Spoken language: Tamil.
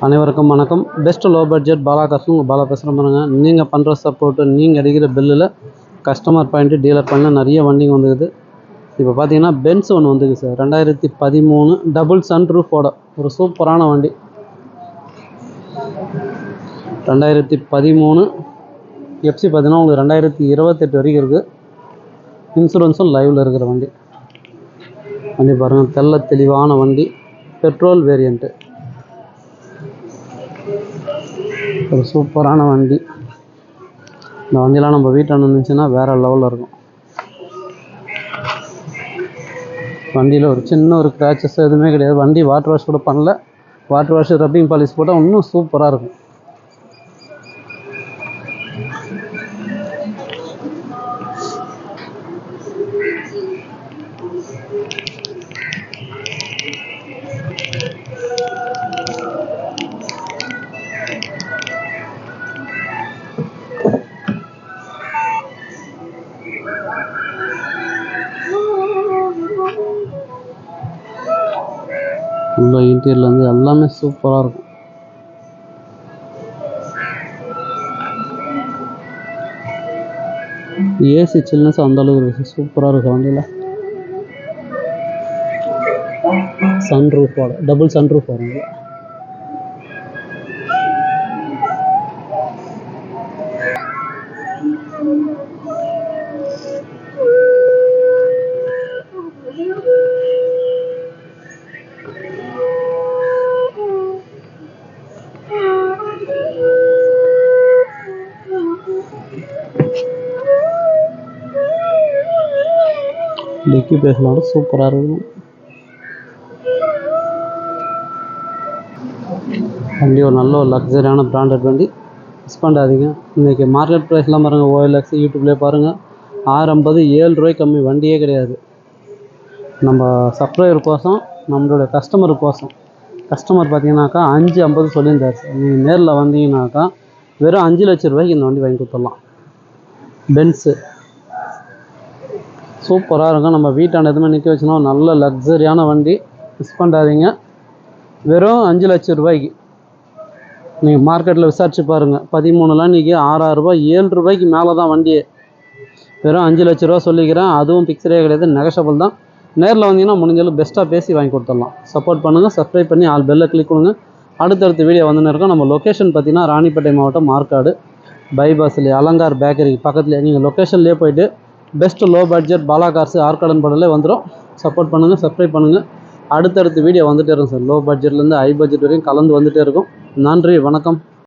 அனைவருக்கும் வணக்கம். பெஸ்ட் லோ பட்ஜெட் பாலா காசு உங்கள் பாலா பேசுகிறேன் பாருங்க. நீங்கள் பண்ணுற சப்போர்ட்டு, நீங்கள் அடிக்கிற பில்லில் கஸ்டமர் பாயிண்ட்டு டீலர் பாயிண்ட்டில் நிறைய வண்டிங்க வந்துக்குது. இப்போ பார்த்தீங்கன்னா பென்ஸ் ஒன்று வந்துருக்கு சார். 2013 டபுள் சன் ரூஃபோட ஒரு சூப்பரான வண்டி. 2013 எஃப்சி பார்த்தீங்கன்னா உங்களுக்கு 2028 வரைக்கும் இருக்குது. இன்சூரன்ஸும் லைவில் இருக்கிற வண்டி பாருங்கள். தெள்ள தெளிவான வண்டி, பெட்ரோல் வேரியண்ட்டு, ஒரு சூப்பரான வண்டி. இந்த வண்டியெலாம் நம்ம வீட்டில் இருந்துச்சுன்னா வேறு லெவலில் இருக்கும். வண்டியில் ஒரு சின்ன ஒரு கிராச்சஸ் எதுவுமே கிடையாது. வண்டி வாட்டர் வாஷ் கூட பண்ணல. வாட்டர் வாஷ் ரப்பிங் பாலிஷ் போட்டால் இன்னும் சூப்பராக இருக்கும். உள்ள இன்டீரியர்லேருந்து எல்லாமே சூப்பராக இருக்கும். ஏசி சில்னஸ் அந்த அளவுக்கு சூப்பராக இருக்கும் வண்டியில். சன் ரூஃபோட டபுள் சன் ரூஃப் வரும். டெக்கி பேசலோட சூப்பராக இருக்கும் வண்டி. ஒரு நல்ல ஒரு லக்ஸரியான பிராண்டட் வண்டி. மிஸ் பண்ணாதீங்க. இன்றைக்கி மார்க்கெட் ப்ரைஸ்லாம் பாருங்கள். OLX யூடியூப்லேயே பாருங்கள். 650 7 ரூபாய்க்கு கம்மி வண்டியே கிடையாது. நம்ம சப்ளையருக்கோசம், நம்மளுடைய கஸ்டமருக்கோசம். கஸ்டமர் பார்த்தீங்கன்னாக்கா 550 சொல்லியிருந்தார் சார். நீங்கள் நேரில் வந்தீங்கன்னாக்கா வெறும் 5 லட்ச ரூபாய்க்கு இந்த வண்டி வாங்கி கொடுத்துடலாம். பென்ஸு சூப்பராக இருக்கும். நம்ம வீட்டாண்ட எதுவுமே நிற்க வச்சுன்னா நல்ல லக்ஸரியான வண்டி. மிஸ் பண்ணாதீங்க. வெறும் 5 லட்ச ரூபாய்க்கு நீங்கள் மார்க்கெட்டில் விசாரிச்சு பாருங்கள். 13லாம் இன்றைக்கி 6,000 ரூபாய் 7 ரூபாய்க்கு மேலே தான் வண்டியே. வெறும் 5 லட்ச ரூபா சொல்லிக்கிறேன். அதுவும் பிக்சரே கிடையாது, நெகஷபிள் தான். நேரில் வந்தீங்கன்னா முடிஞ்சாலும் பெஸ்ட்டாக பேசி வாங்கி கொடுத்துடலாம். சப்போர்ட் பண்ணுங்கள். சப்ஸ்கிரைப் பண்ணி ஆல் பெல்லை கிளிக் பண்ணுங்க. அடுத்தடுத்த வீடியோ வந்துன்னு இருக்கோம். நம்ம லொக்கேஷன் பார்த்தீங்கன்னா ராணிப்பேட்டை மாவட்டம், மார்க்காடு பைபாஸ்லேயே அலங்கார் பேக்கரி பக்கத்துலேயே. நீங்கள் லொக்கேஷன்லேயே போய்ட்டு பெஸ்ட் லோ பட்ஜெட் பாலா கார்ஸ் ஆர்காடன் படலே வந்துடும். சப்போர்ட் பண்ணுங்கள், சப்ஸ்கிரைப் பண்ணுங்கள். அடுத்தடுத்த வீடியோ வந்துகிட்டே இருக்கும் சார். லோ பட்ஜெட்லேருந்து ஹை பட்ஜெட் வரைக்கும் கலந்து வந்துகிட்டே இருக்கும். நன்றி, வணக்கம்.